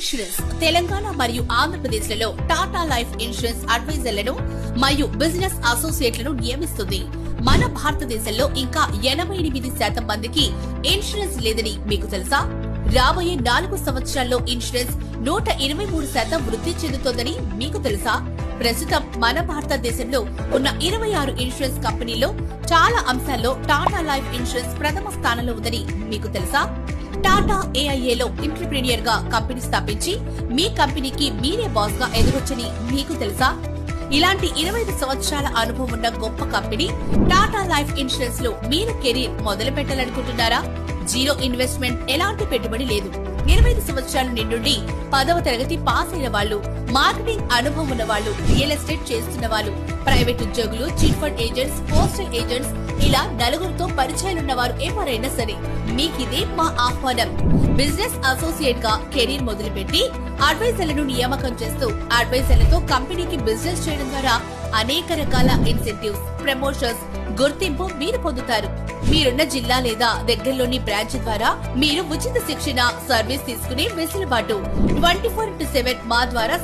Insurance Telangana మరియు ఆంధ్రప్రదేశ్లలో Tata life insurance అడ్వైజర్లను మరియు business అసోసియేట్లను నియమిస్తుంది. మన భారతదేశంలో ఇంకా 88% మందికి ఇన్సూరెన్స్ లేదని మీకు తెలుసా? రాబోయే 4 సంవత్సరాల్లో ఇన్సూరెన్స్ 123% వృద్ధి చెందుతోందని మీకు తెలుసా? ప్రస్తుతం మన భారతదేశంలో ఉన్న 26 ఇన్సూరెన్స్ కంపెనీల్లో చాలా అంశాల్లో టాటా లైఫ్ ఇన్సూరెన్స్ ప్రథమ స్థానంలో ఉందని మీకు తెలుసా? టాటా ఏఐఏలో ఎంటర్‌ప్రెన్యూర్ గా కంపెనీ స్థాపించి మీ కంపెనీకి మీరే బాస్ గా ఎదగొచ్చని మీకు తెలుసా? ఇలాంటి 25 సంవత్సరాల అనుభవం ఉన్న గొప్ప కంపెనీ టాటా లైఫ్ ఇన్సూరెన్స్ లో మీరు కెరీర్ మొదలు పెట్టాలనుకుంటున్నారా? జీరో ఇన్వెస్ట్మెంట్, ఎలాంటి పెట్టుబడి లేదు. 25 సంవత్సరాలు నిండుండి 10వ తరగతి పాస్ అయిన వాళ్ళు, మార్కెటింగ్ అనుభవం ఉన్న వాళ్ళు, రియల్ ఎస్టేట్ చేస్తున్న వాళ్ళు, ప్రైవేట్ ఉద్యోగులు, chit fund agents, postal agents, ఇలా నలుగురితో పరిచయాలున్న వారు ఎవరైనా సరే మీకిదే మా ఆహ్వానం. బిజినెస్ అసోసియేట్ గా కెరీర్ మొదలుపెట్టి అడ్వైజర్లను నియామకం చేస్తూ అడ్వైజర్లతో కంపెనీకి బిజినెస్ చేయడం ద్వారా అనేక రకాల ఇన్సెంటివ్స్, ప్రమోషన్స్, గుర్తింపు మీరు పొందుతారు. మీరున్న జిల్లా లేదా దగ్గరలోని బ్రాంచ్ ద్వారా మీరు ఉచిత శిక్షణ, సర్వీస్ తీసుకునే వెసులుబాటు 24/7 మా ద్వారా